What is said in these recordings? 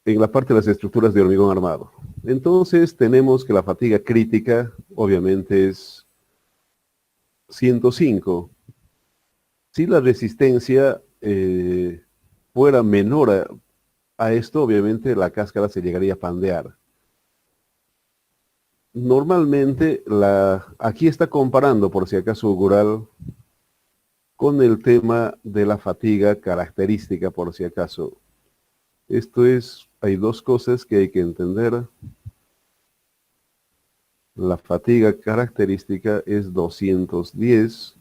en la parte de las estructuras de hormigón armado. Entonces tenemos que la fatiga crítica obviamente es 105. Si la resistencia fuera menor a esto, obviamente la cáscara se llegaría a pandear. Normalmente, aquí está comparando, por si acaso, Gural, con el tema de la fatiga característica, por si acaso. Esto es, hay dos cosas que hay que entender. La fatiga característica es 210,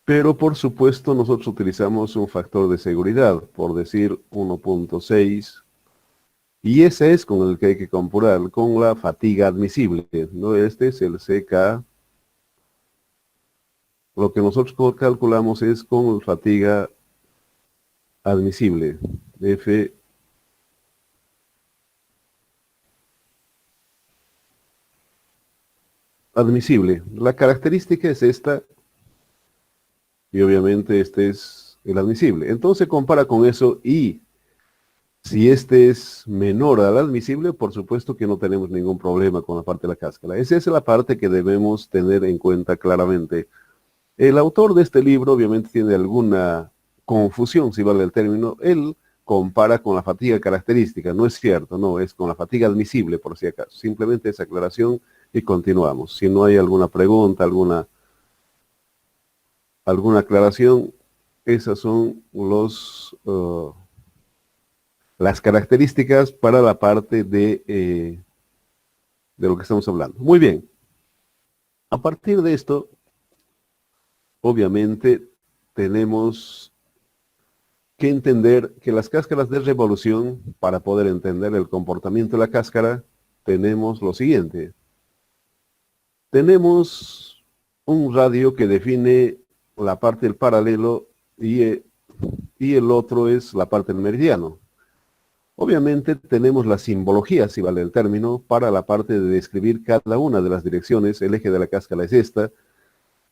pero por supuesto nosotros utilizamos un factor de seguridad, por decir 1.6, y ese es con el que hay que comparar con la fatiga admisible, ¿no? Este es el CK. Lo que nosotros calculamos es con fatiga admisible, F admisible. La característica es esta, y obviamente este es el admisible. Entonces compara con eso y si este es menor al admisible, por supuesto que no tenemos ningún problema con la parte de la cáscara. Esa es la parte que debemos tener en cuenta claramente. El autor de este libro obviamente tiene alguna confusión, si vale el término. Él compara con la fatiga característica. No es cierto, no, es con la fatiga admisible, por si acaso. Simplemente esa aclaración y continuamos. Si no hay alguna pregunta, alguna aclaración, esas son las características para la parte de lo que estamos hablando. Muy bien. A partir de esto, obviamente, tenemos que entender que las cáscaras de revolución, para poder entender el comportamiento de la cáscara, tenemos lo siguiente. Tenemos un radio que define la parte del paralelo y el otro es la parte del meridiano. Obviamente tenemos la simbología, si vale el término, para la parte de describir cada una de las direcciones. El eje de la cáscara es esta.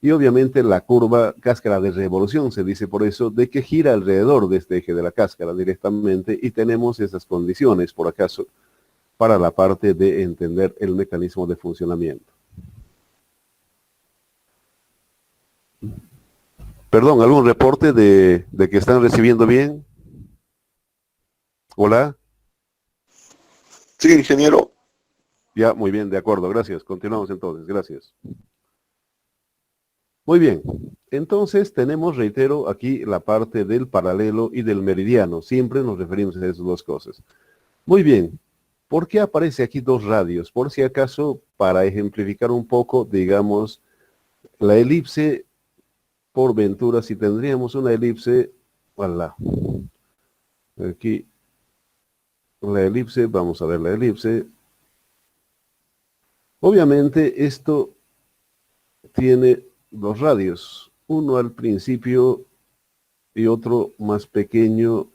Y obviamente la curva cáscara de revolución, se dice por eso, de que gira alrededor de este eje de la cáscara directamente. Y tenemos esas condiciones, por acaso, para la parte de entender el mecanismo de funcionamiento. Perdón, ¿algún reporte de que están recibiendo bien? Hola. Sí, ingeniero. Ya, muy bien, de acuerdo, gracias. Continuamos entonces, gracias. Muy bien, entonces tenemos, reitero, aquí la parte del paralelo y del meridiano. Siempre nos referimos a esas dos cosas. Muy bien, ¿por qué aparece aquí dos radios? Por si acaso, para ejemplificar un poco, digamos, la elipse, por ventura, si tendríamos una elipse, voilà, aquí, la elipse, vamos a ver la elipse. Obviamente esto tiene dos radios, uno al principio y otro más pequeño.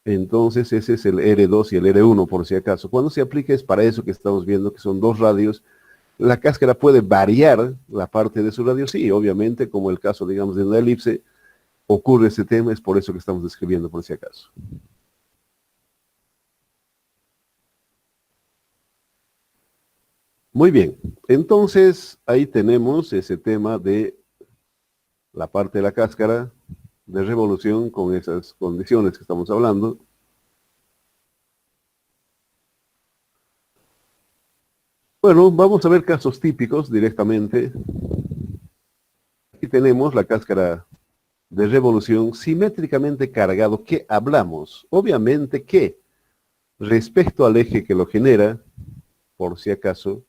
Entonces ese es el R2 y el R1 por si acaso. Cuando se aplica es para eso que estamos viendo que son dos radios. La cáscara puede variar la parte de su radio, sí, obviamente, como el caso, digamos, de una elipse, ocurre ese tema, es por eso que estamos describiendo por si acaso. Muy bien, entonces ahí tenemos ese tema de la parte de la cáscara de revolución con esas condiciones que estamos hablando. Bueno, vamos a ver casos típicos directamente. Aquí tenemos la cáscara de revolución simétricamente cargado. ¿Qué hablamos? Obviamente que respecto al eje que lo genera, por si acaso,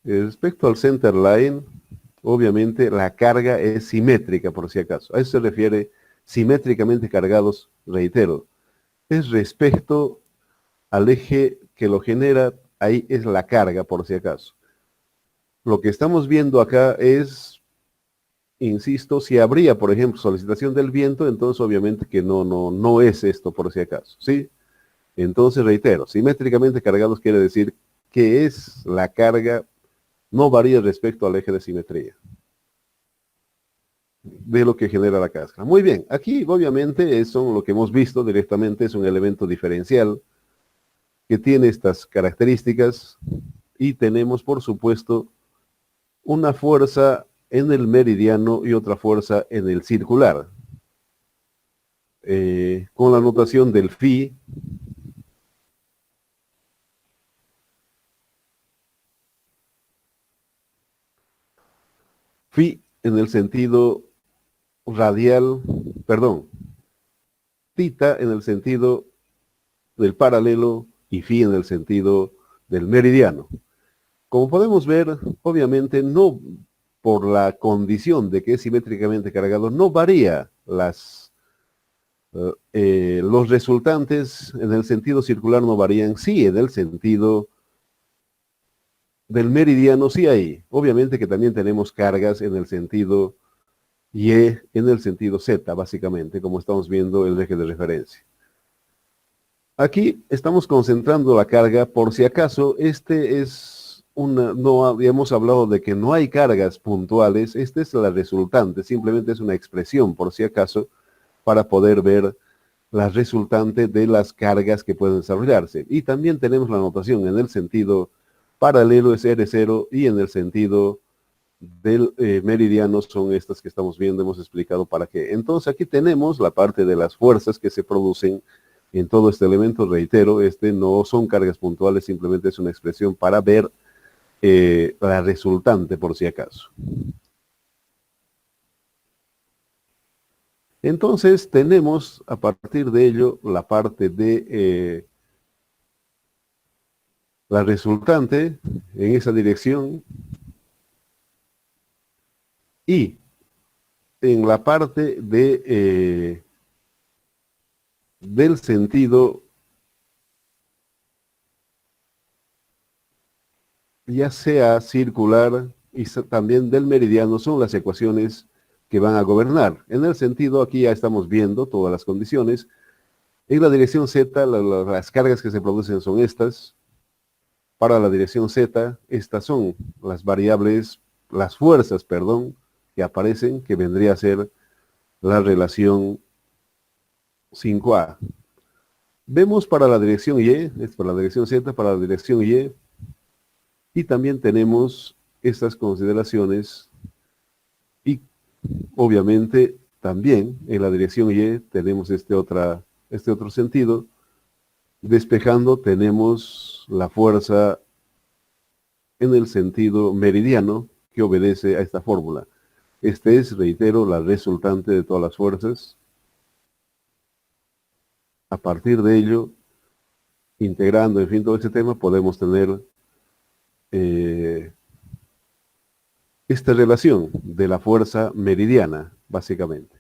respecto al center line, obviamente la carga es simétrica, por si acaso. A eso se refiere simétricamente cargados, reitero. Es respecto al eje que lo genera, ahí es la carga, por si acaso. Lo que estamos viendo acá es, insisto, si habría, por ejemplo, solicitación del viento, entonces obviamente que no es esto, por si acaso, ¿sí? Entonces, reitero, simétricamente cargados quiere decir que es la carga, no varía respecto al eje de simetría de lo que genera la cáscara. Muy bien, aquí obviamente eso, lo que hemos visto directamente, es un elemento diferencial que tiene estas características y tenemos, por supuesto, una fuerza en el meridiano y otra fuerza en el circular. Con la notación del phi, phi en el sentido radial, perdón, tita en el sentido del paralelo y phi en el sentido del meridiano. Como podemos ver, obviamente no por la condición de que es simétricamente cargado, no varía los resultantes en el sentido circular no varían, sí en el sentido del meridiano sí hay. Obviamente que también tenemos cargas en el sentido y en el sentido Z, básicamente, como estamos viendo el eje de referencia. Aquí estamos concentrando la carga por si acaso, no habíamos hablado de que no hay cargas puntuales, esta es la resultante, simplemente es una expresión por si acaso para poder ver la resultante de las cargas que pueden desarrollarse. Y también tenemos la notación en el sentido paralelo es R0 y en el sentido del meridiano son estas que estamos viendo, hemos explicado para qué. Entonces aquí tenemos la parte de las fuerzas que se producen en todo este elemento, reitero, no son cargas puntuales, simplemente es una expresión para ver la resultante por si acaso. Entonces tenemos a partir de ello la parte de la resultante en esa dirección y en la parte de del sentido, ya sea circular y también del meridiano, son las ecuaciones que van a gobernar. En el sentido, aquí ya estamos viendo todas las condiciones. En la dirección Z, las cargas que se producen son estas. Para la dirección Z, estas son las variables, las fuerzas, perdón, que aparecen, que vendría a ser la relación 5A. Vemos para la dirección Y, es para la dirección Z, para la dirección y también tenemos estas consideraciones y obviamente también en la dirección Y tenemos este otro sentido. Despejando tenemos la fuerza en el sentido meridiano que obedece a esta fórmula. Este es, reitero, la resultante de todas las fuerzas. A partir de ello, integrando, en fin, todo este tema, podemos tener esta relación de la fuerza meridiana, básicamente.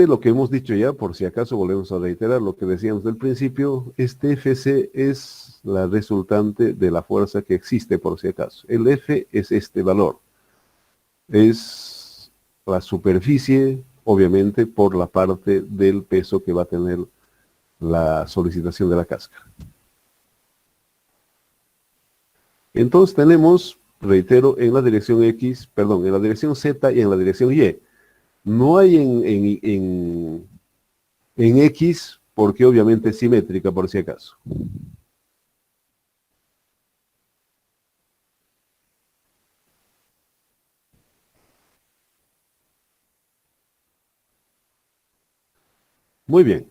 Lo que hemos dicho ya, por si acaso volvemos a reiterar lo que decíamos del principio, este Fc es la resultante de la fuerza que existe, por si acaso. El F es este valor. Es la superficie, obviamente, por la parte del peso que va a tener la solicitación de la cáscara. Entonces tenemos, reitero, en la dirección X, perdón, en la dirección Z y en la dirección Y. No hay en X porque obviamente es simétrica por si acaso. Muy bien.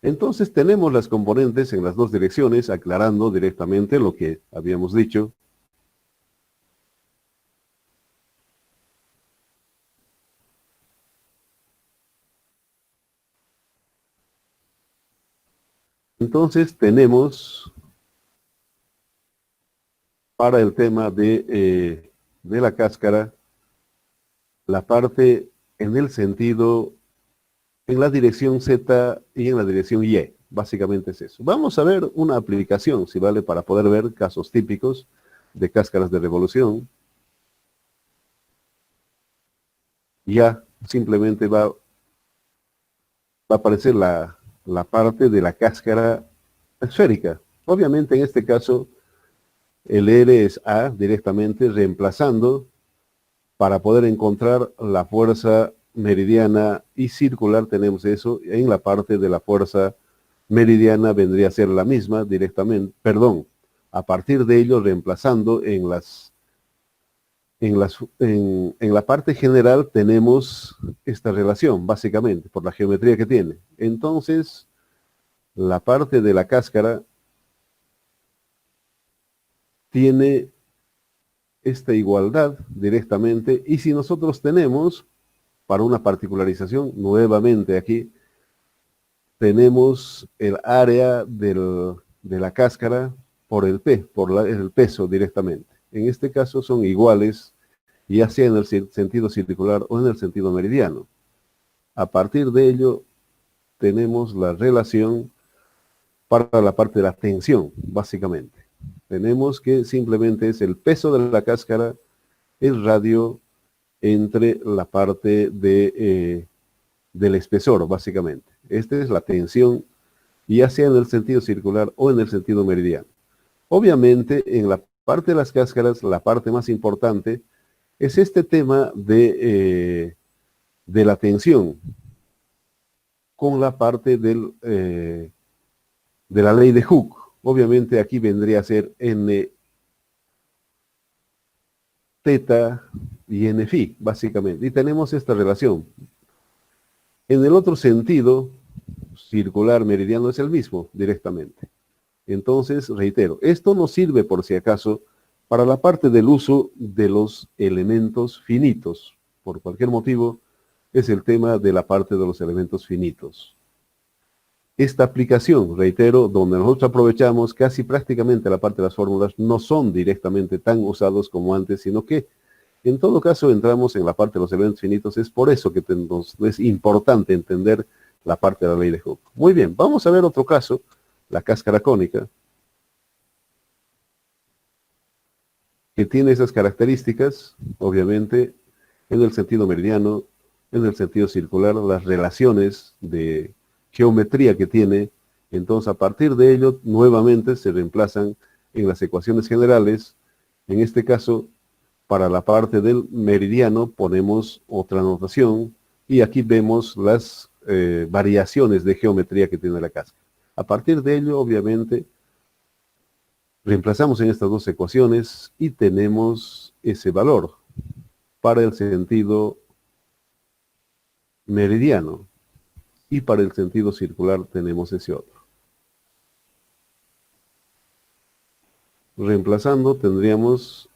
Entonces tenemos las componentes en las dos direcciones, aclarando directamente lo que habíamos dicho. Entonces tenemos para el tema de la cáscara la parte en el sentido, en la dirección Z y en la dirección Y. Básicamente es eso. Vamos a ver una aplicación, si vale, para poder ver casos típicos de cáscaras de revolución. Ya simplemente va a aparecer la la parte de la cáscara esférica. Obviamente en este caso el R es A directamente reemplazando para poder encontrar la fuerza meridiana y circular. Tenemos eso en la parte de la fuerza meridiana, vendría a ser la misma directamente, perdón, a partir de ello reemplazando en la parte general tenemos esta relación, básicamente, por la geometría que tiene. Entonces, la parte de la cáscara tiene esta igualdad directamente, y si nosotros tenemos, para una particularización, nuevamente aquí, tenemos el área de la cáscara por el el peso directamente. En este caso son iguales, ya sea en el sentido circular o en el sentido meridiano. A partir de ello, tenemos la relación para la parte de la tensión, básicamente. Tenemos que simplemente es el peso de la cáscara, el radio entre la parte del espesor, básicamente. Esta es la tensión, ya sea en el sentido circular o en el sentido meridiano. Obviamente, en la parte de las cáscaras, la parte más importante es este tema de la tensión con la parte de la ley de Hooke. Obviamente aquí vendría a ser N teta y N phi, básicamente. Y tenemos esta relación. En el otro sentido, circular meridiano es el mismo directamente. Entonces, reitero, esto nos sirve por si acaso para la parte del uso de los elementos finitos. Por cualquier motivo, es el tema de la parte de los elementos finitos. Esta aplicación, reitero, donde nosotros aprovechamos casi prácticamente la parte de las fórmulas, no son directamente tan usados como antes, sino que en todo caso entramos en la parte de los elementos finitos. Es por eso que es importante entender la parte de la ley de Hooke. Muy bien, vamos a ver otro caso, la cáscara cónica, que tiene esas características, obviamente, en el sentido meridiano, en el sentido circular, las relaciones de geometría que tiene. Entonces, a partir de ello, nuevamente se reemplazan en las ecuaciones generales. En este caso, para la parte del meridiano ponemos otra notación, y aquí vemos las variaciones de geometría que tiene la cáscara. A partir de ello, obviamente, reemplazamos en estas dos ecuaciones y tenemos ese valor para el sentido meridiano, y para el sentido circular tenemos ese otro. Reemplazando tendríamos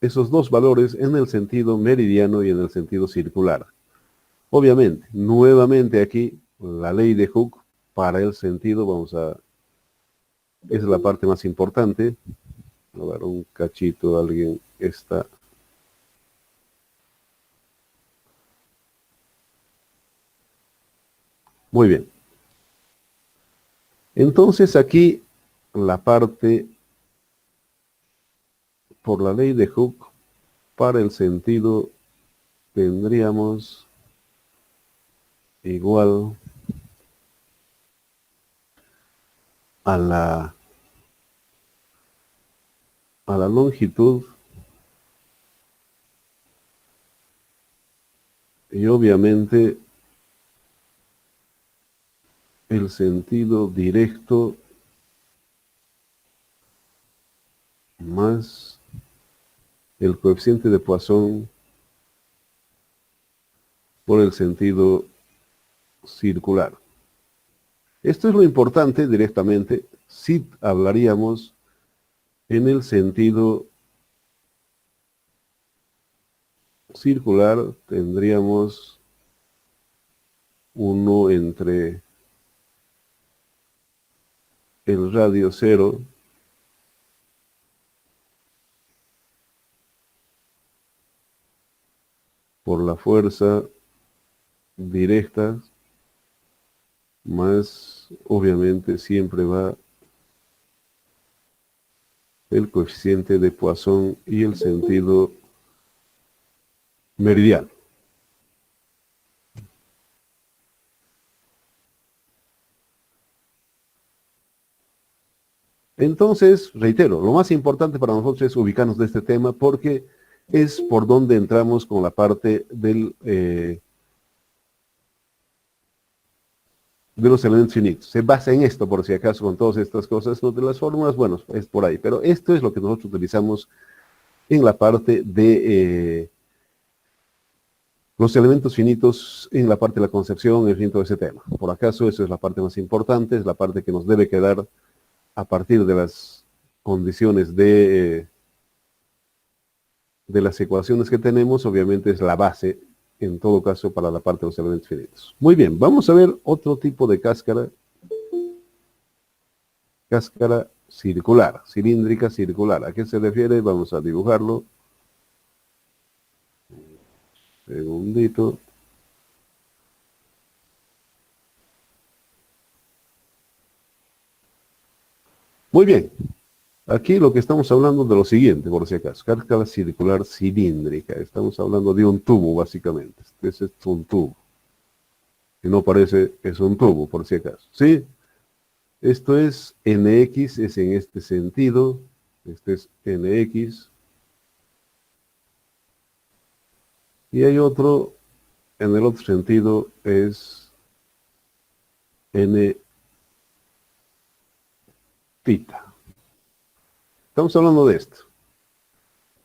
esos dos valores en el sentido meridiano y en el sentido circular. Obviamente, nuevamente aquí la ley de Hooke para el sentido, es la parte más importante. A ver, un cachito, alguien está. Muy bien. Entonces aquí la parte por la ley de Hooke para el sentido tendríamos igual a la longitud, y obviamente el sentido directo más el coeficiente de Poisson por el sentido circular. Esto es lo importante directamente si hablaríamos en el sentido circular. Tendríamos 1 entre el radio 0 por la fuerza directa, más obviamente siempre va el coeficiente de Poisson y el sentido meridiano. Entonces, reitero, lo más importante para nosotros es ubicarnos de este tema porque es por donde entramos con la parte de los elementos finitos. Se basa en esto, por si acaso, con todas estas cosas. Lo de las fórmulas, bueno, es por ahí. Pero esto es lo que nosotros utilizamos en la parte de los elementos finitos, en la parte de la concepción, en fin, todo ese tema. Por acaso, eso es la parte más importante, es la parte que nos debe quedar a partir de las condiciones de las ecuaciones que tenemos, obviamente es la base, en todo caso, para la parte de los elementos finitos. Muy bien, vamos a ver otro tipo de cáscara circular, cilíndrica circular. ¿A qué se refiere? Vamos a dibujarlo. Segundito. Muy bien. Aquí lo que estamos hablando de lo siguiente, por si acaso. Cáscara circular cilíndrica. Estamos hablando de un tubo, básicamente. Este es un tubo. Si no parece, es un tubo, por si acaso. ¿Sí? Esto es NX, es en este sentido. Este es NX. Y hay otro, en el otro sentido, es N theta. Estamos hablando de esto.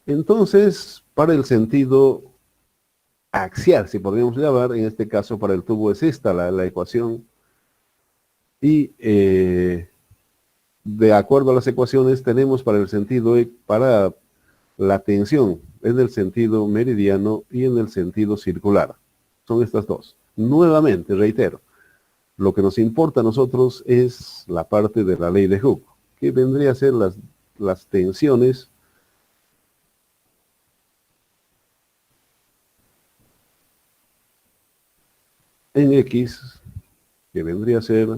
Entonces, para el sentido axial, si podríamos llamar, en este caso para el tubo es esta la ecuación. Y de acuerdo a las ecuaciones tenemos para el sentido, para la tensión en el sentido meridiano y en el sentido circular. Son estas dos. Nuevamente, reitero, lo que nos importa a nosotros es la parte de la ley de Hooke, que vendría a ser las tensiones en X, que vendría a ser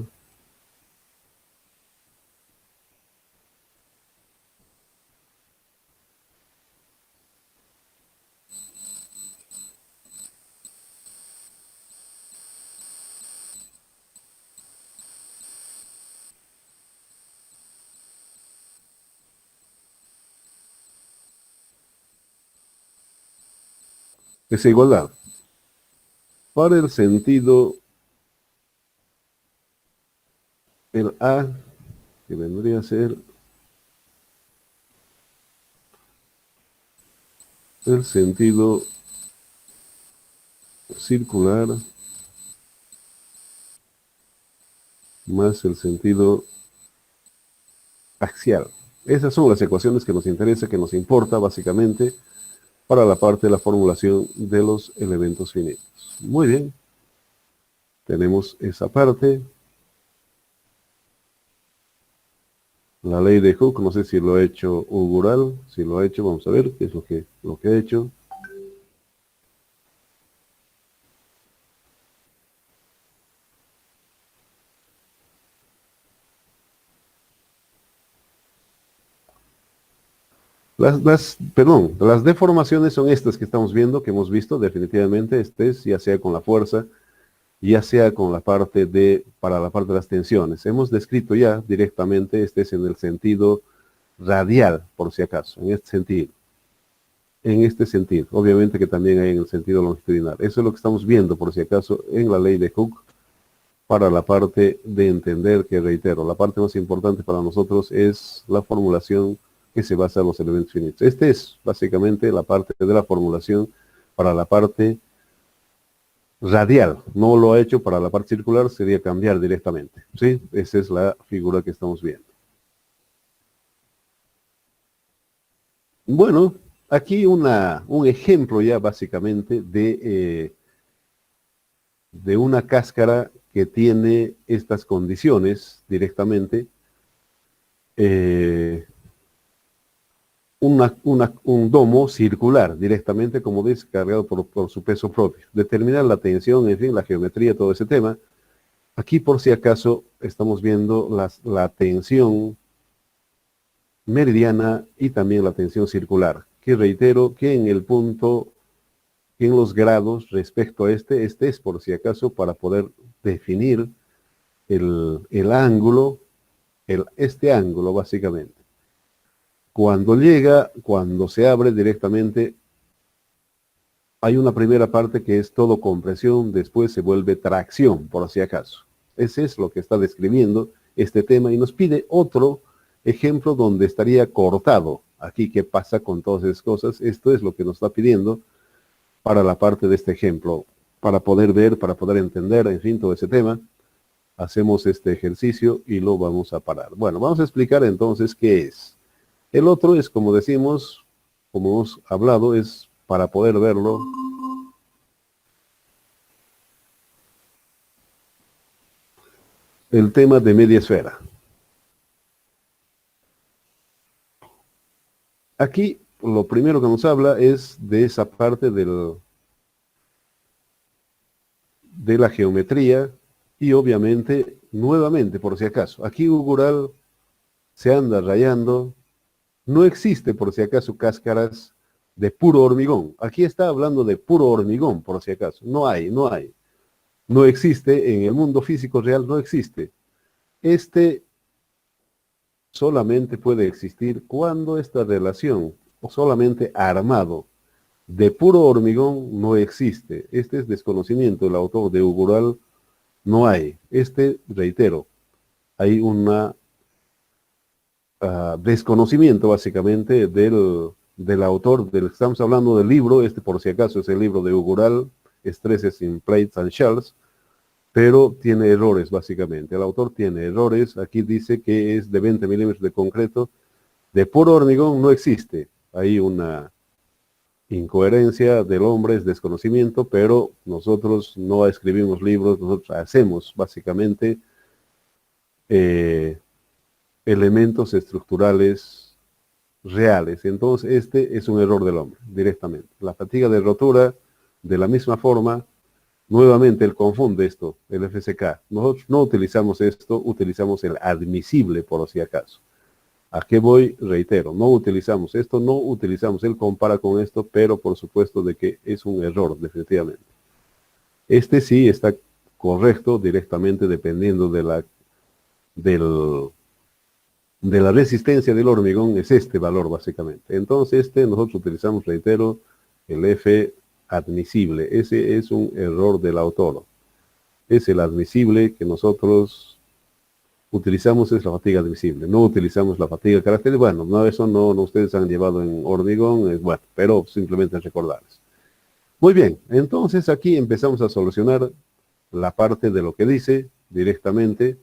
esa igualdad. Para el sentido, el A, que vendría a ser el sentido circular más el sentido axial. Esas son las ecuaciones que nos interesa, que nos importa básicamente para la parte de la formulación de los elementos finitos. Muy bien. Tenemos esa parte. La ley de Hooke, no sé si lo ha hecho Ugural. Si lo ha hecho, vamos a ver qué es lo que ha hecho. Las deformaciones son estas que estamos viendo, que hemos visto definitivamente. Este es ya sea con la fuerza, ya sea con la parte para la parte de las tensiones. Hemos descrito ya directamente, este es en el sentido radial, por si acaso, en este sentido. En este sentido, obviamente que también hay en el sentido longitudinal. Eso es lo que estamos viendo, por si acaso, en la ley de Hooke, para la parte de entender que, reitero, la parte más importante para nosotros es la formulación que se basa en los elementos finitos. Este es básicamente la parte de la formulación para la parte radial. No lo ha hecho para la parte circular, sería cambiar directamente. ¿Sí? Esa es la figura que estamos viendo. Bueno, aquí un ejemplo ya básicamente de una cáscara que tiene estas condiciones directamente. Un domo circular directamente, como dice, cargado por su peso propio. Determinar la tensión, en fin, la geometría, todo ese tema. Aquí, por si acaso, estamos viendo la tensión meridiana y también la tensión circular, que reitero que en el punto, en los grados respecto a este es por si acaso para poder definir el ángulo este ángulo básicamente. Cuando se abre directamente, hay una primera parte que es todo compresión, después se vuelve tracción, por si acaso. Ese es lo que está describiendo este tema y nos pide otro ejemplo donde estaría cortado. Aquí, ¿qué pasa con todas esas cosas? Esto es lo que nos está pidiendo para la parte de este ejemplo, para poder ver, para poder entender, en fin, todo ese tema. Hacemos este ejercicio y lo vamos a parar. Bueno, vamos a explicar entonces qué es. El otro es, como decimos, como hemos hablado, es para poder verlo. El tema de media esfera. Aquí lo primero que nos habla es de esa parte de la geometría y obviamente, nuevamente, por si acaso, aquí Ugural se anda rayando. No existe, por si acaso, cáscaras de puro hormigón. Aquí está hablando de puro hormigón, por si acaso. No hay. No existe, en el mundo físico real no existe. Este solamente puede existir cuando esta relación, o solamente armado, de puro hormigón no existe. Este es desconocimiento del autor de Ugural, no hay. Reitero, hay una desconocimiento básicamente del autor, estamos hablando del libro, por si acaso es el libro de Ugural, Estreses in Plates and Shells, pero tiene errores básicamente. El autor tiene errores, aquí dice que es de 20 milímetros de concreto, de puro hormigón no existe. Hay una incoherencia del hombre, es desconocimiento, pero nosotros no escribimos libros, nosotros hacemos básicamente elementos estructurales reales. Entonces, este es un error del hombre, directamente. La fatiga de rotura, de la misma forma, nuevamente él confunde esto, el FSK. Nosotros no utilizamos esto, utilizamos el admisible, por si acaso. ¿A qué voy? Reitero, no utilizamos esto, no utilizamos, él compara con esto, pero por supuesto de que es un error, definitivamente. Este sí está correcto directamente dependiendo de la resistencia del hormigón, es este valor básicamente. Entonces nosotros utilizamos, reitero, el F admisible. Ese es un error del autor. Es el admisible que nosotros utilizamos, es la fatiga admisible. No utilizamos la fatiga característica. Bueno, no, eso no ustedes han llevado en hormigón, bueno, pero simplemente recordarles. Muy bien, entonces aquí empezamos a solucionar la parte de lo que dice directamente.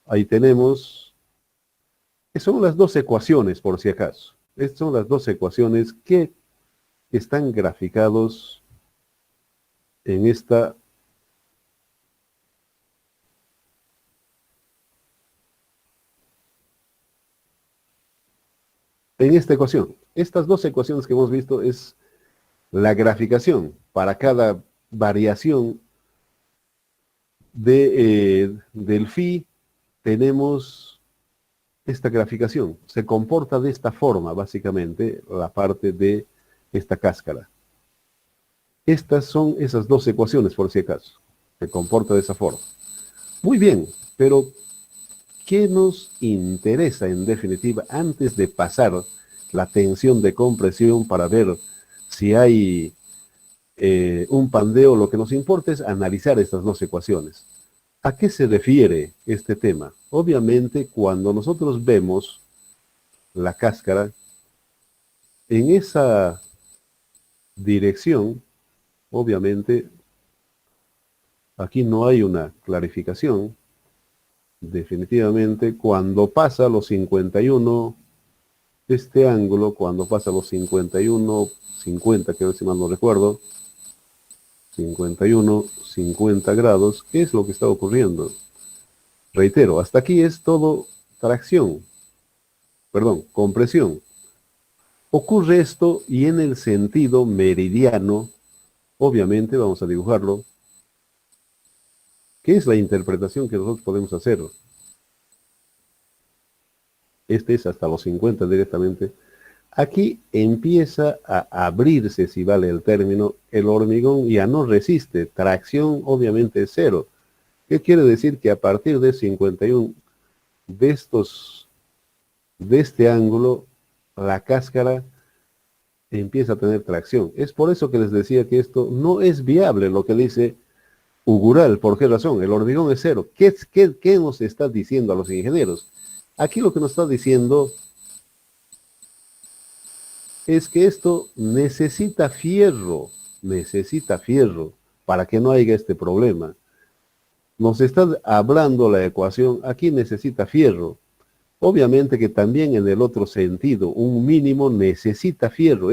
Ahí tenemos, son las dos ecuaciones por si acaso. Estas son las dos ecuaciones que están graficados en esta ecuación. Estas dos ecuaciones que hemos visto es la graficación para cada variación del phi. Tenemos esta graficación. Se comporta de esta forma, básicamente, la parte de esta cáscara. Estas son esas dos ecuaciones, por si acaso. Se comporta de esa forma. Muy bien, pero ¿qué nos interesa en definitiva antes de pasar la tensión de compresión para ver si hay un pandeo? Lo que nos importa es analizar estas dos ecuaciones. ¿A qué se refiere este tema? Obviamente, cuando nosotros vemos la cáscara, en esa dirección, obviamente, aquí no hay una clarificación. Definitivamente, cuando pasa los 51, este ángulo, cuando pasa los 51, 50, que si mal no recuerdo, 51, 50 grados, ¿qué es lo que está ocurriendo? Reitero, hasta aquí es todo compresión. Ocurre esto y en el sentido meridiano, obviamente vamos a dibujarlo. ¿Qué es la interpretación que nosotros podemos hacer? Este es hasta los 50 directamente. Aquí empieza a abrirse, si vale el término, el hormigón ya no resiste. Tracción obviamente es cero. ¿Qué quiere decir? Que a partir de 51 de este ángulo, la cáscara empieza a tener tracción. Es por eso que les decía que esto no es viable, lo que dice Ugural. ¿Por qué razón? El hormigón es cero. ¿Qué nos está diciendo a los ingenieros? Aquí lo que nos está diciendo es que esto necesita fierro para que no haya este problema. Nos está hablando la ecuación, aquí necesita fierro. Obviamente que también en el otro sentido, un mínimo necesita fierro.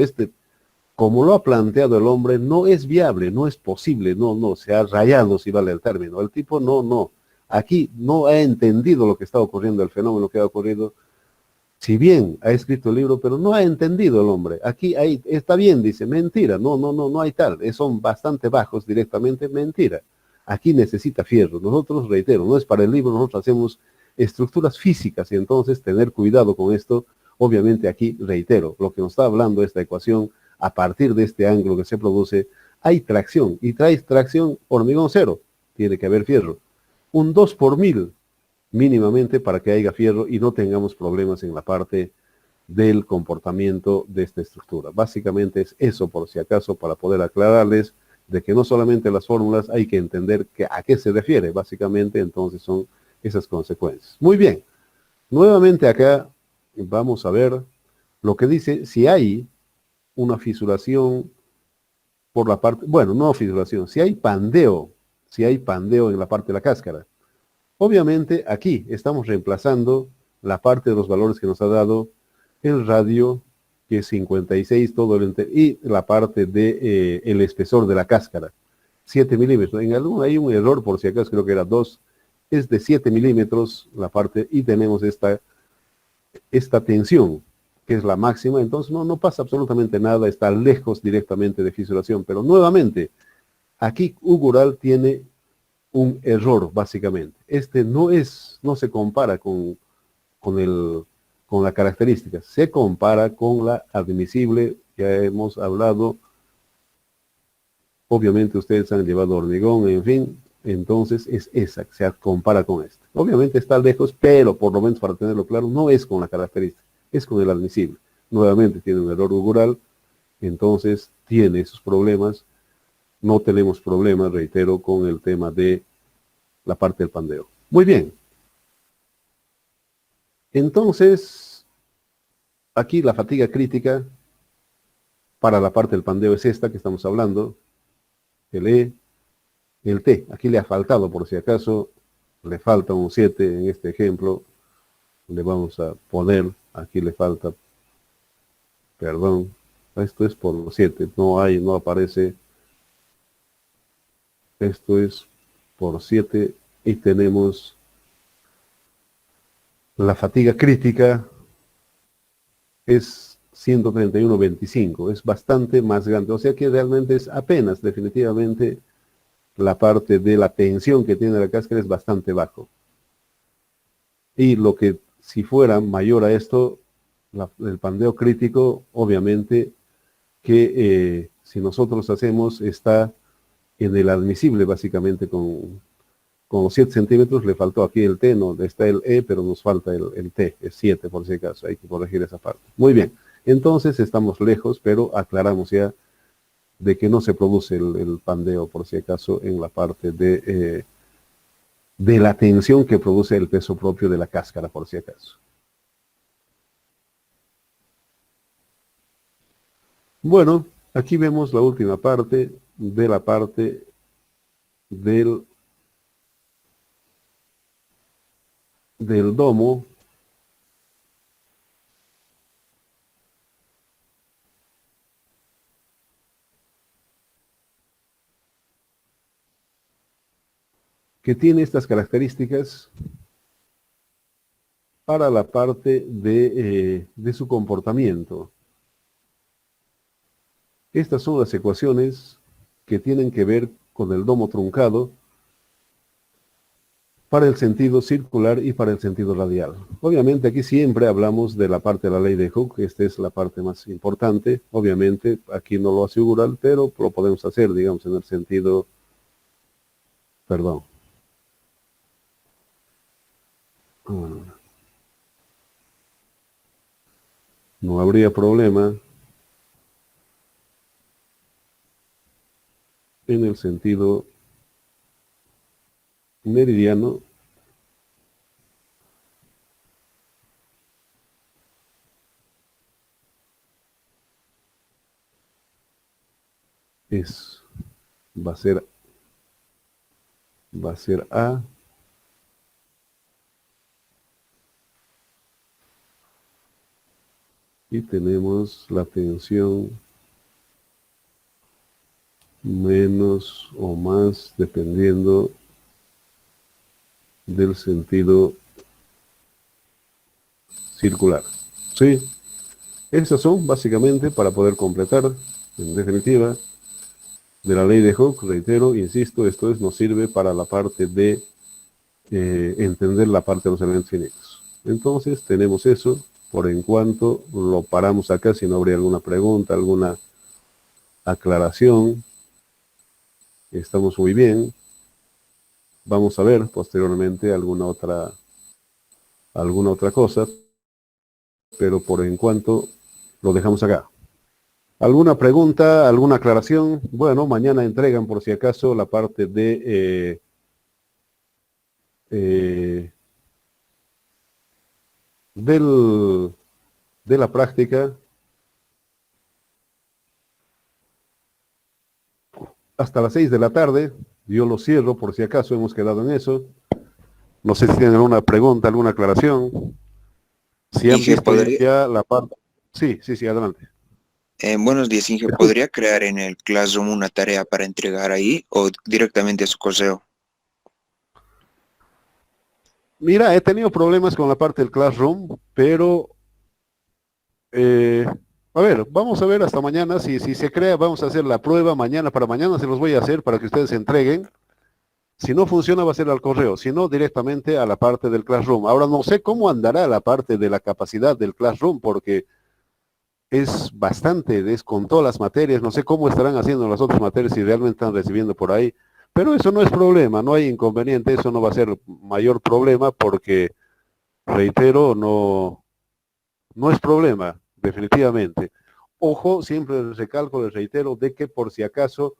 Como lo ha planteado el hombre, no es viable, no es posible, no, se ha rayado, si vale el término. El tipo no. Aquí no ha entendido lo que está ocurriendo, el fenómeno que ha ocurrido. Si bien ha escrito el libro, pero no ha entendido el hombre. Aquí está bien, dice, mentira, no hay tal. Son bastante bajos directamente, mentira. Aquí necesita fierro. Nosotros, reitero, no es para el libro, nosotros hacemos estructuras físicas y entonces tener cuidado con esto. Obviamente aquí, reitero, lo que nos está hablando esta ecuación, a partir de este ángulo que se produce, hay tracción. Y trae tracción hormigón cero. Tiene que haber fierro. Un 2 por 1000 mínimamente para que haya fierro y no tengamos problemas en la parte del comportamiento de esta estructura. Básicamente es eso, por si acaso, para poder aclararles de que no solamente las fórmulas hay que entender a qué se refiere. Básicamente, entonces son esas consecuencias. Muy bien. Nuevamente acá vamos a ver lo que dice si hay una fisuración por la parte, bueno, no fisuración, si hay pandeo en la parte de la cáscara. Obviamente aquí estamos reemplazando la parte de los valores que nos ha dado el radio, que es 56, y la parte de el espesor de la cáscara, 7 milímetros. En algún hay un error, por si acaso creo que era 2, es de 7 milímetros la parte, y tenemos esta tensión, que es la máxima, entonces no pasa absolutamente nada, está lejos directamente de fisuración, pero nuevamente, aquí Ugural tiene un error, básicamente. No se compara con la característica, se compara con la admisible, ya hemos hablado, obviamente ustedes han llevado hormigón, en fin, entonces es esa, se compara con esta. Obviamente está lejos, pero por lo menos para tenerlo claro, no es con la característica, es con el admisible. Nuevamente tiene un error Ugural, entonces tiene esos problemas. No tenemos problemas, reitero, con el tema de la parte del pandeo. Muy bien. Entonces, aquí la fatiga crítica para la parte del pandeo es esta que estamos hablando, el E, el T. Aquí le ha faltado, por si acaso, le falta un 7 en este ejemplo. Le vamos a poner, aquí le falta, perdón, esto es por 7, no aparece, esto es por 7 y tenemos la fatiga crítica es 131.25, es bastante más grande, o sea que realmente es apenas, definitivamente, la parte de la tensión que tiene la cáscara es bastante bajo. Y lo que, si fuera mayor a esto, el pandeo crítico, obviamente, que si nosotros hacemos, está en el admisible, básicamente, con los 7 centímetros, le faltó aquí el T, no, está el E, pero nos falta el T, es 7 por si acaso, hay que corregir esa parte. Muy bien, entonces estamos lejos, pero aclaramos ya de que no se produce el pandeo, por si acaso, en la parte de la tensión que produce el peso propio de la cáscara, por si acaso. Bueno, aquí vemos la última parte de la parte del domo, que tiene estas características para la parte de su comportamiento. Estas son las ecuaciones que tienen que ver con el domo truncado para el sentido circular y para el sentido radial. Obviamente aquí siempre hablamos de la parte de la ley de Hooke, esta es la parte más importante. Obviamente aquí no lo hace Ugural, pero lo podemos hacer, digamos, en el sentido, perdón. no habría problema en el sentido meridiano es, va a ser A, y tenemos la tensión menos o más dependiendo del sentido circular. ¿Sí? Esas son básicamente para poder completar, en definitiva, de la ley de Hooke. Reitero, insisto, esto nos sirve para la parte de entender la parte de los elementos finitos. Entonces tenemos eso. Por en cuanto lo paramos acá, si no habría alguna pregunta, alguna aclaración, estamos muy bien. Vamos a ver posteriormente alguna otra cosa, pero por en cuanto lo dejamos acá. ¿Alguna pregunta, alguna aclaración? Bueno, mañana entregan por si acaso la parte de de la práctica hasta las 6 de la tarde. Yo lo cierro por si acaso, hemos quedado en eso. No sé si tienen alguna pregunta, alguna aclaración. Si han Inge, visto ¿podría? ya la parte... Sí, sí, sí, adelante. Buenos días, Inge. Escucha. ¿Podría crear en el Classroom una tarea para entregar ahí o directamente a su correo? Mira, he tenido problemas con la parte del Classroom, pero a ver, vamos a ver hasta mañana. Si se crea, vamos a hacer la prueba mañana. Para mañana se los voy a hacer para que ustedes se entreguen. Si no funciona, va a ser al correo. Si no, directamente a la parte del Classroom. Ahora no sé cómo andará la parte de la capacidad del Classroom, porque es bastante, es con todas las materias. No sé cómo estarán haciendo las otras materias, si realmente están recibiendo por ahí. Pero eso no es problema, no hay inconveniente. Eso no va a ser mayor problema porque, reitero, no es problema, definitivamente. Ojo, siempre les recalco, les reitero, de que por si acaso,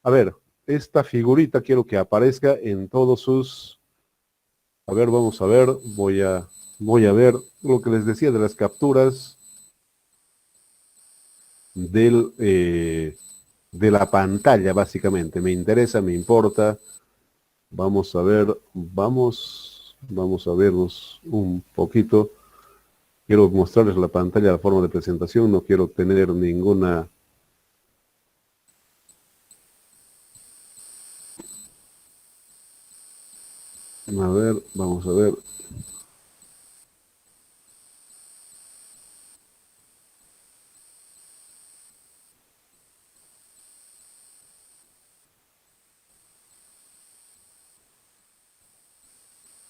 a ver, esta figurita quiero que aparezca en todos sus, a ver, vamos a ver, voy a ver lo que les decía de las capturas de la pantalla, básicamente. Me interesa, me importa. Vamos a ver, vamos a vernos un poquito. Quiero mostrarles la pantalla, la forma de presentación, no quiero tener ninguna... A ver, vamos a ver.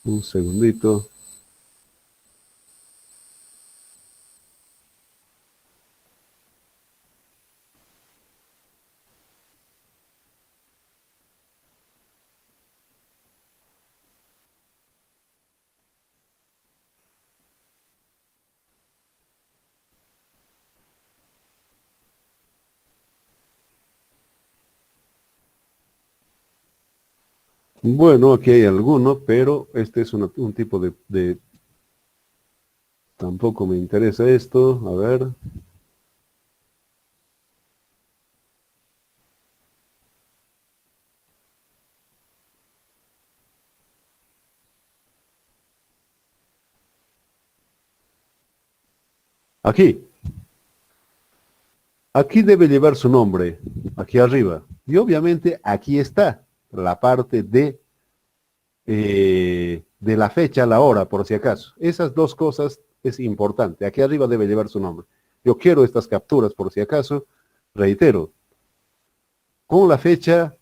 Un segundito. Bueno, aquí hay alguno, pero este es un tipo de... Tampoco me interesa esto. A ver. Aquí. Aquí debe llevar su nombre. Aquí arriba. Y obviamente aquí está la parte de la fecha, la hora, por si acaso. Esas dos cosas es importante. Aquí arriba debe llevar su nombre. Yo quiero estas capturas, por si acaso. Reitero, con la fecha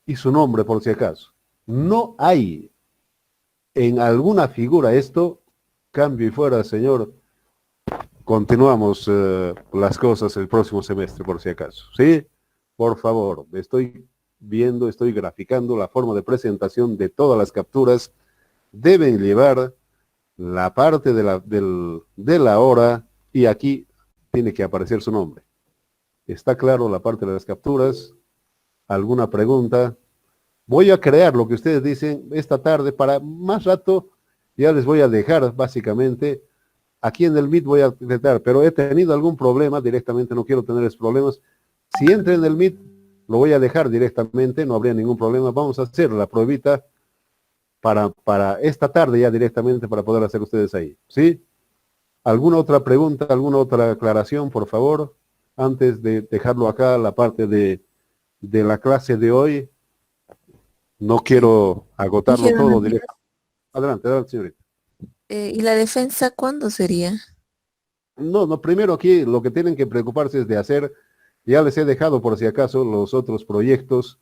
y su nombre, por si acaso. No hay en alguna figura esto, cambio y fuera, señor. Continuamos las cosas el próximo semestre, por si acaso. ¿Sí? Por favor, estoy viendo, estoy graficando la forma de presentación de todas las capturas. Deben llevar la parte de la hora y aquí tiene que aparecer su nombre. ¿Está claro la parte de las capturas? ¿Alguna pregunta? Voy a crear lo que ustedes dicen esta tarde, para más rato ya les voy a dejar básicamente. Aquí en el Meet voy a intentar, pero he tenido algún problema directamente, no quiero tener esos problemas. Si entra en el Meet, lo voy a dejar directamente, no habría ningún problema. Vamos a hacer la pruebita para esta tarde ya directamente, para poder hacer ustedes ahí, ¿sí? ¿Alguna otra pregunta, alguna otra aclaración, por favor? Antes de dejarlo acá, la parte de la clase de hoy. No quiero agotarlo Dijeron, todo directo. Adelante, adelante, señorita. ¿y la defensa cuándo sería? No, primero aquí lo que tienen que preocuparse es de hacer, ya les he dejado por si acaso los otros proyectos,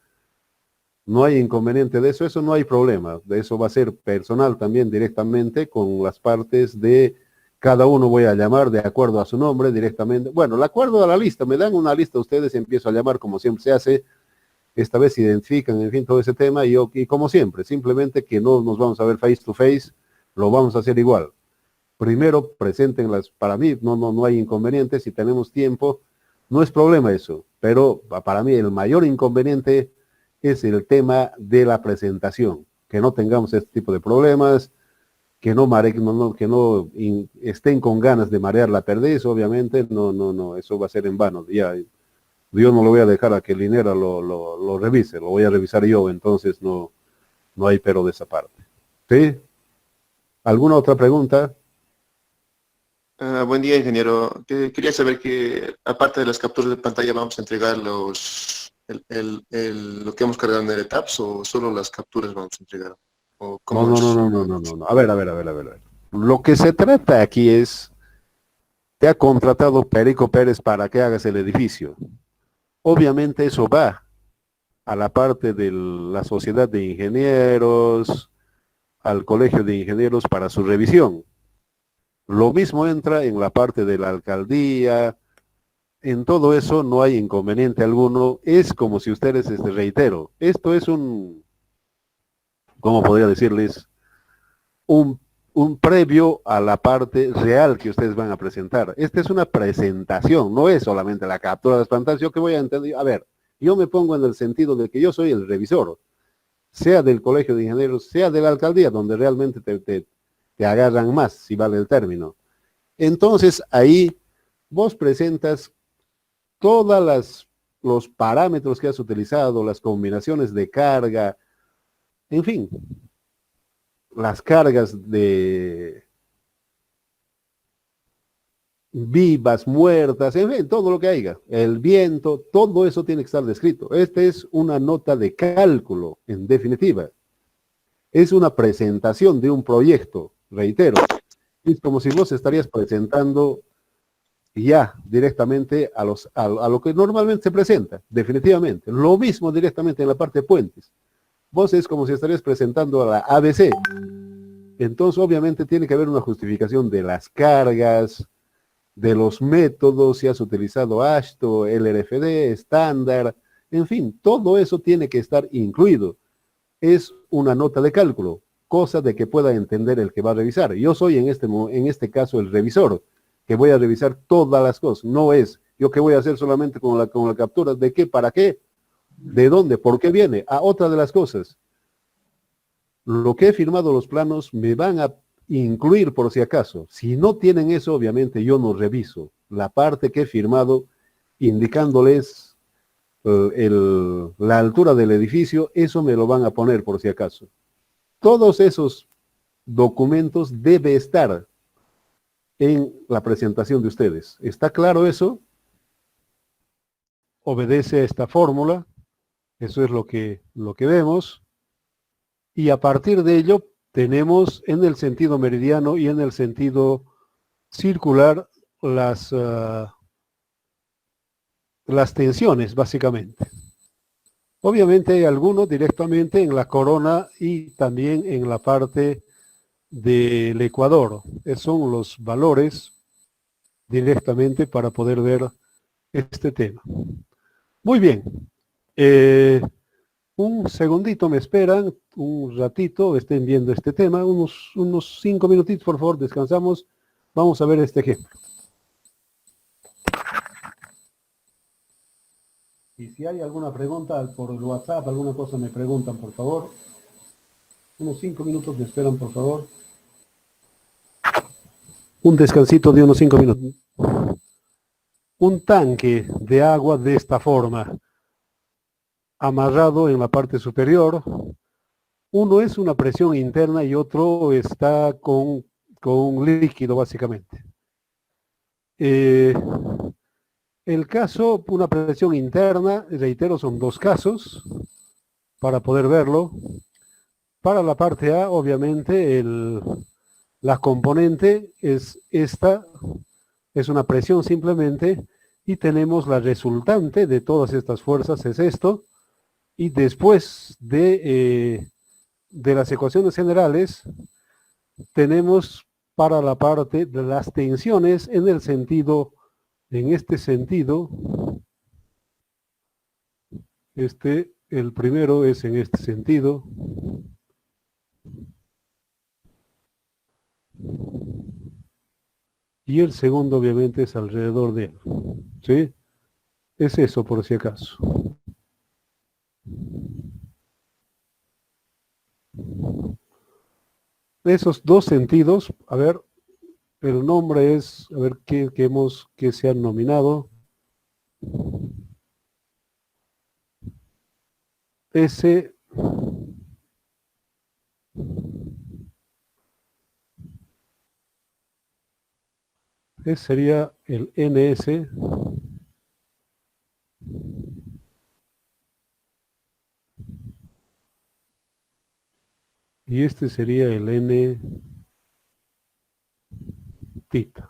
no hay inconveniente de eso no hay problema, de eso va a ser personal también directamente con las partes de cada uno, voy a llamar de acuerdo a su nombre directamente. Bueno, de acuerdo a la lista, me dan una lista ustedes y empiezo a llamar como siempre se hace. Esta vez se identifican, en fin, todo ese tema, y como siempre, simplemente que no nos vamos a ver face to face, lo vamos a hacer igual. Primero, preséntenlas, para mí no hay inconveniente, si tenemos tiempo, no es problema eso, pero para mí el mayor inconveniente es el tema de la presentación, que no tengamos este tipo de problemas, que no estén con ganas de marear la perdiz, obviamente, no, eso va a ser en vano, ya. Yo no lo voy a dejar a que Linera lo revise, lo voy a revisar yo, entonces no hay pero de esa parte. ¿Sí? ¿Alguna otra pregunta? Buen día, ingeniero. Quería saber que, aparte de las capturas de pantalla, ¿vamos a entregar lo que hemos cargado en el ETAPS o solo las capturas vamos a entregar? ¿O cómo es? No. A ver. Lo que se trata aquí es, te ha contratado Perico Pérez para que hagas el edificio. Obviamente eso va a la parte de la sociedad de ingenieros, al colegio de ingenieros para su revisión. Lo mismo entra en la parte de la alcaldía, en todo eso no hay inconveniente alguno. Es como si ustedes, reitero, esto es ¿cómo podría decirles? Un previo a la parte real que ustedes van a presentar. Esta es una presentación, no es solamente la captura de las pantallas. Yo que voy a entender, a ver, yo me pongo en el sentido de que yo soy el revisor, sea del colegio de ingenieros, sea de la alcaldía, donde realmente te agarran más, si vale el término. Entonces ahí vos presentas todos los parámetros que has utilizado, las combinaciones de carga, en fin, las cargas de vivas, muertas, en fin, todo lo que haya, el viento, todo eso tiene que estar descrito. Esta es una nota de cálculo, en definitiva. Es una presentación de un proyecto, reitero. Es como si vos estarías presentando ya directamente a lo que normalmente se presenta, definitivamente. Lo mismo directamente en la parte de puentes. Vos es como si estarías presentando a la ABC. Entonces, obviamente, tiene que haber una justificación de las cargas, de los métodos, si has utilizado AASHTO, LRFD, estándar, en fin, todo eso tiene que estar incluido. Es una nota de cálculo, cosa de que pueda entender el que va a revisar. Yo soy en este caso el revisor, que voy a revisar todas las cosas. No es yo que voy a hacer solamente con la captura, ¿de qué, para qué? ¿De dónde? ¿Por qué viene? Otra de las cosas. Lo que he firmado los planos me van a incluir por si acaso. Si no tienen eso, obviamente yo no reviso. La parte que he firmado indicándoles la altura del edificio, eso me lo van a poner por si acaso. Todos esos documentos debe estar en la presentación de ustedes. ¿Está claro eso? Obedece a esta fórmula. Eso es lo que vemos. Y a partir de ello tenemos en el sentido meridiano y en el sentido circular las tensiones, básicamente. Obviamente hay algunos directamente en la corona y también en la parte del ecuador. Esos son los valores directamente para poder ver este tema. Muy bien. Un segundito me esperan, un ratito, estén viendo este tema, unos 5 minutitos, por favor, descansamos. Vamos a ver este ejemplo. Y si hay alguna pregunta por el WhatsApp, alguna cosa me preguntan, por favor. Unos 5 minutos me esperan, por favor. Un descansito de unos 5 minutos. Un tanque de agua de esta forma, amarrado en la parte superior. Uno es una presión interna y otro está con un líquido, básicamente. El caso, una presión interna, reitero, son dos casos para poder verlo. Para la parte A, obviamente, la componente es esta, es una presión simplemente, y tenemos la resultante de todas estas fuerzas, es esto, y después de las ecuaciones generales, tenemos para la parte de las tensiones en el sentido, en este sentido, el primero es en este sentido, y el segundo obviamente es alrededor de él, ¿sí? Es eso por si acaso. Esos dos sentidos, a ver, el nombre es, a ver qué se han nominado. Ese sería el NS. Y este sería el N tita.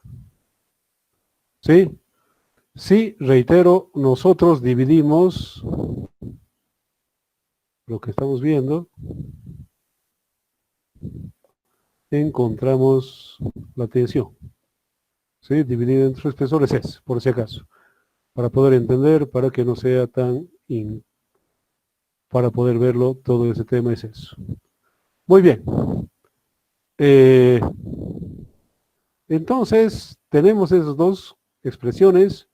¿Sí? Sí, reitero, nosotros dividimos lo que estamos viendo. Encontramos la tensión. ¿Sí? Dividido entre espesores es, por si acaso. Para poder entender, para que no sea tan... para poder verlo, todo ese tema es eso. Muy bien. Entonces, tenemos esas dos expresiones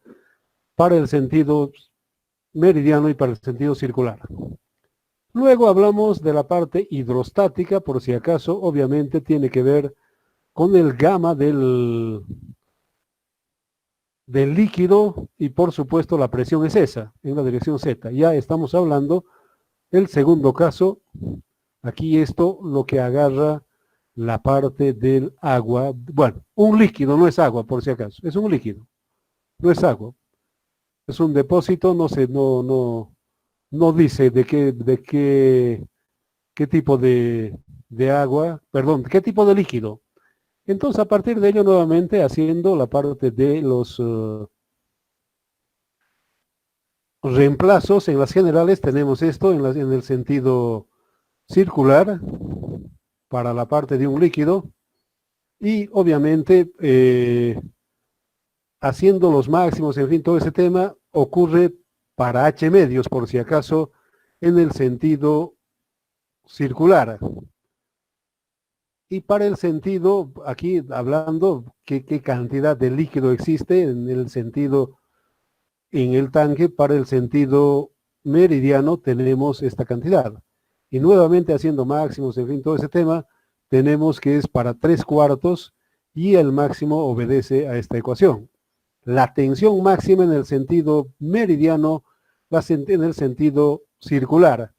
para el sentido meridiano y para el sentido circular. Luego hablamos de la parte hidrostática, por si acaso, obviamente tiene que ver con el gamma del líquido y por supuesto la presión es esa, en la dirección Z. Ya estamos hablando del segundo caso. Aquí esto lo que agarra la parte del agua. Bueno, un líquido, no es agua por si acaso, es un líquido, no es agua. Es un depósito, no sé, no dice de qué tipo de agua, perdón, qué tipo de líquido. Entonces, a partir de ello, nuevamente, haciendo la parte de los reemplazos en las generales, tenemos esto en el sentido circular para la parte de un líquido y, obviamente, haciendo los máximos, en fin, todo ese tema ocurre para H medios, por si acaso, en el sentido circular. Y para el sentido, aquí hablando, qué cantidad de líquido existe en el sentido, en el tanque, para el sentido meridiano tenemos esta cantidad. Y nuevamente haciendo máximos, en fin, todo ese tema, tenemos que es para 3/4 y el máximo obedece a esta ecuación. La tensión máxima en el sentido meridiano, en el sentido circular.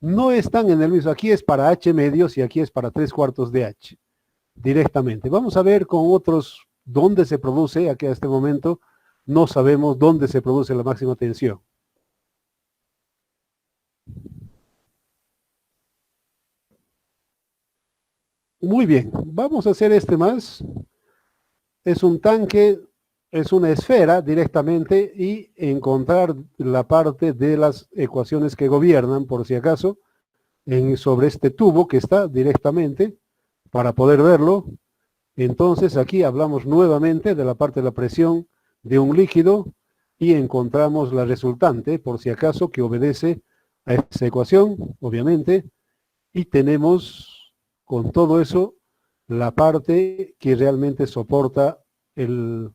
No están en el mismo, aquí es para H medios y aquí es para 3/4 de H, directamente. Vamos a ver con otros dónde se produce, aquí a este momento no sabemos dónde se produce la máxima tensión. Muy bien, vamos a hacer este más. Es un tanque, es una esfera directamente y encontrar la parte de las ecuaciones que gobiernan, por si acaso, sobre este tubo que está directamente para poder verlo. Entonces aquí hablamos nuevamente de la parte de la presión de un líquido y encontramos la resultante, por si acaso, que obedece a esa ecuación, obviamente, y tenemos con todo eso la parte que realmente soporta el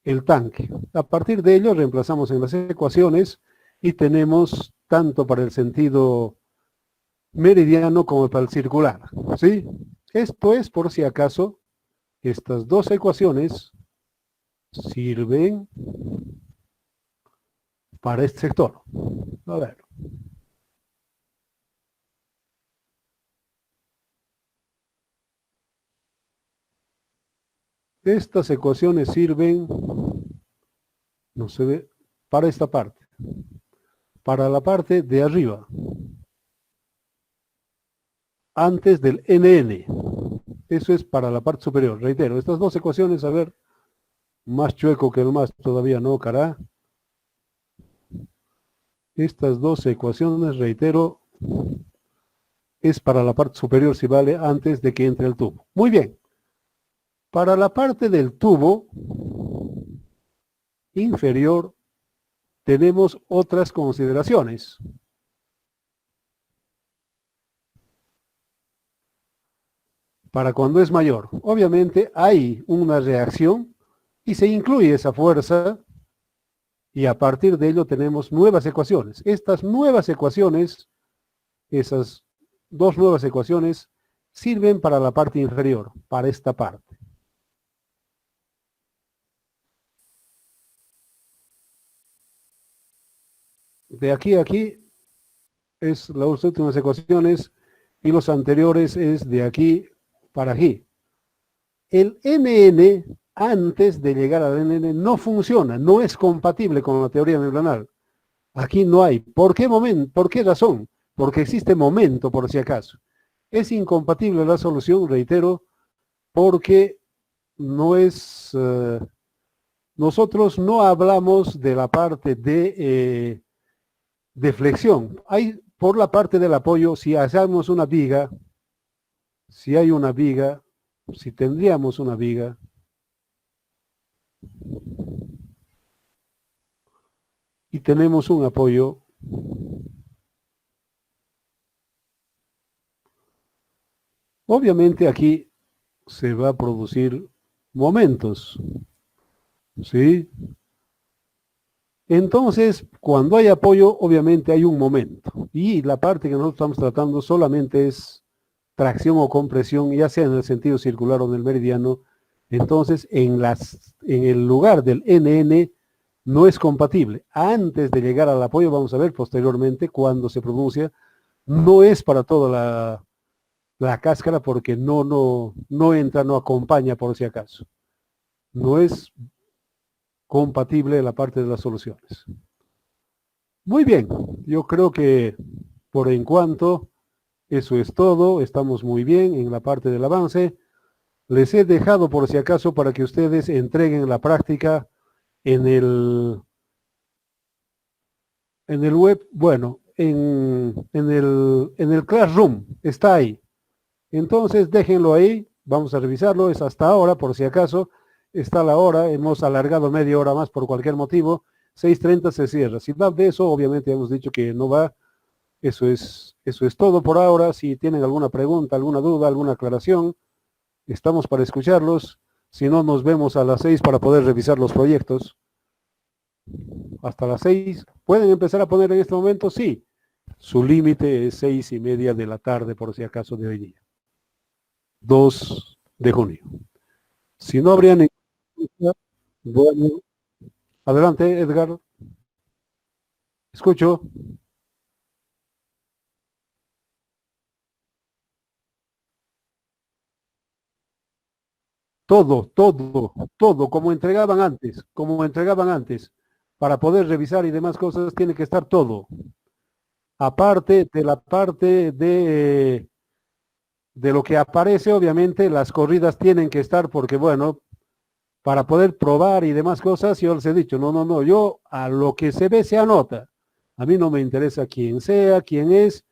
el tanque. A partir de ello reemplazamos en las ecuaciones y tenemos tanto para el sentido meridiano como para el circular, ¿sí? Esto es, por si acaso, estas dos ecuaciones sirven para este sector. A ver. Estas ecuaciones sirven, no se ve, para esta parte. Para la parte de arriba. Antes del NN. Eso es para la parte superior. Reitero, estas dos ecuaciones, a ver, más chueco que el más todavía no, cara. Estas dos ecuaciones, reitero, es para la parte superior si vale antes de que entre el tubo. Muy bien. Para la parte del tubo inferior tenemos otras consideraciones. Para cuando es mayor, obviamente hay una reacción y se incluye esa fuerza y a partir de ello tenemos nuevas ecuaciones. Estas nuevas ecuaciones, esas dos nuevas ecuaciones, sirven para la parte inferior, para esta parte. De aquí a aquí es las últimas ecuaciones y los anteriores es de aquí para aquí. El NN antes de llegar al NN no funciona, no es compatible con la teoría membranal. Aquí no hay. ¿Por qué momento? ¿Por qué razón? Porque existe momento, por si acaso. Es incompatible la solución, reitero, porque no es... nosotros no hablamos de la parte de flexión. Hay por la parte del apoyo, si hacemos una viga, si hay una viga, si tendríamos una viga, y tenemos un apoyo, obviamente aquí se va a producir momentos, ¿sí? Entonces, cuando hay apoyo, obviamente hay un momento. Y la parte que nosotros estamos tratando solamente es tracción o compresión, ya sea en el sentido circular o en el meridiano. Entonces, en el lugar del NN no es compatible. Antes de llegar al apoyo, vamos a ver posteriormente cuando se pronuncia, no es para toda la cáscara porque no entra, no acompaña por si acaso. No es compatible la parte de las soluciones. Muy bien, yo creo que por en cuanto eso es todo, estamos muy bien en la parte del avance. Les he dejado por si acaso para que ustedes entreguen la práctica en el web, bueno, en el Classroom, está ahí. Entonces déjenlo ahí, vamos a revisarlo, es hasta ahora por si acaso. Está la hora, hemos alargado media hora más por cualquier motivo, 6:30 se cierra. Si va de eso, obviamente hemos dicho que no va, eso es todo por ahora. Si tienen alguna pregunta, alguna duda, alguna aclaración, estamos para escucharlos. Si no, nos vemos a las 6 para poder revisar los proyectos. Hasta las 6, ¿pueden empezar a poner en este momento? Sí, su límite es 6:30 de la tarde por si acaso de hoy día. 2 de junio. Si no habría ningún... Bueno, adelante, Edgar. Escucho. Todo, como entregaban antes. Para poder revisar y demás cosas, tiene que estar todo. Aparte de la parte de lo que aparece, obviamente, las corridas tienen que estar porque, bueno, para poder probar y demás cosas, yo les he dicho, no, yo a lo que se ve se anota. A mí no me interesa quién sea, quién es,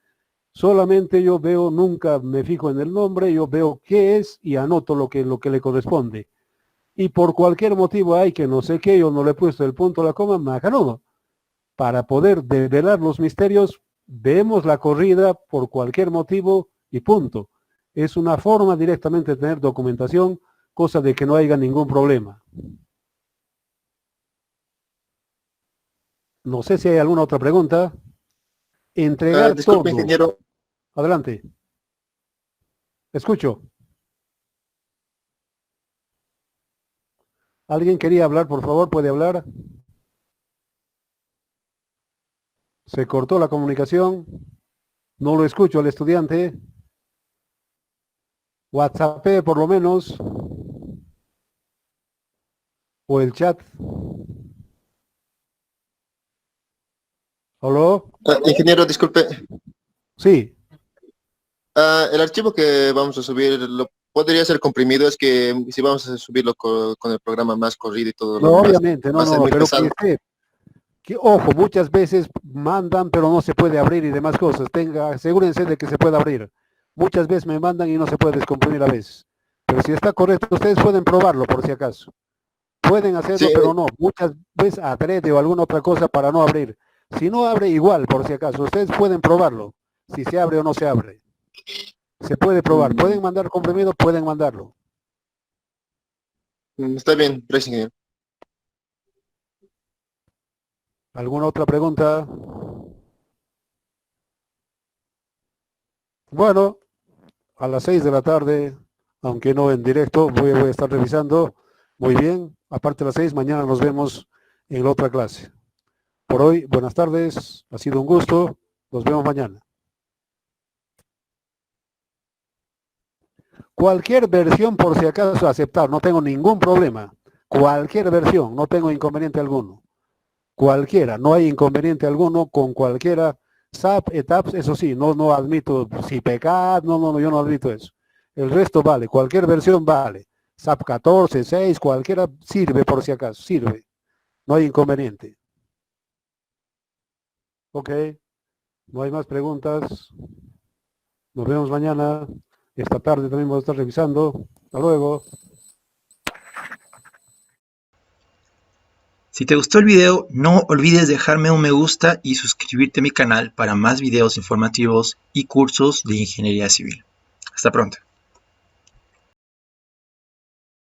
solamente yo veo, nunca me fijo en el nombre, yo veo qué es y anoto lo que le corresponde. Y por cualquier motivo hay que no sé qué, yo no le he puesto el punto, la coma, macanudo. Para poder develar los misterios, vemos la corrida por cualquier motivo y punto. Es una forma directamente de tener documentación, cosa de que no haya ningún problema. No sé si hay alguna otra pregunta. Entregar Disculpe, todo. ingeniero. Adelante. Escucho. ¿Alguien quería hablar, por favor? ¿Puede hablar? Se cortó la comunicación. No lo escucho al estudiante. WhatsApp por lo menos. O el chat. ¿Aló? Ingeniero, disculpe. Sí. El archivo que vamos a subir lo podría ser comprimido. Es que si vamos a subirlo con el programa más corrido y todo No, lo demás, obviamente, va no, a ser no, muy pero pesado. ojo, muchas veces mandan, pero no se puede abrir y demás cosas. Asegúrense de que se pueda abrir. Muchas veces me mandan y no se puede descomprimir a veces. Pero si está correcto, ustedes pueden probarlo por si acaso. Pueden Sí, hacerlo, pero no. Muchas veces adrede o alguna otra cosa para no abrir. Si no abre, igual, por si acaso. Ustedes pueden probarlo. Si se abre o no se abre. Se puede probar. mm, Pueden mandar comprimido, pueden mandarlo. está bien, gracias, ingeniero. ¿Alguna otra pregunta? Bueno, a las 6 de la tarde, aunque no en directo, voy a estar revisando. Muy bien, aparte de las 6, mañana nos vemos en la otra clase. Por hoy, buenas tardes, ha sido un gusto, nos vemos mañana. Cualquier versión, por si acaso, aceptar, no tengo ningún problema. Cualquier versión, no tengo inconveniente alguno. Cualquiera, no hay inconveniente alguno con cualquiera. SAP, ETAPS, eso sí, no admito, si PECAD, no, yo no admito eso. El resto vale, cualquier versión vale. SAP 14, 6, cualquiera sirve por si acaso, sirve. No hay inconveniente. Ok, no hay más preguntas. Nos vemos mañana. Esta tarde también vamos a estar revisando. Hasta luego. Si te gustó el video, no olvides dejarme un me gusta y suscribirte a mi canal para más videos informativos y cursos de ingeniería civil. Hasta pronto.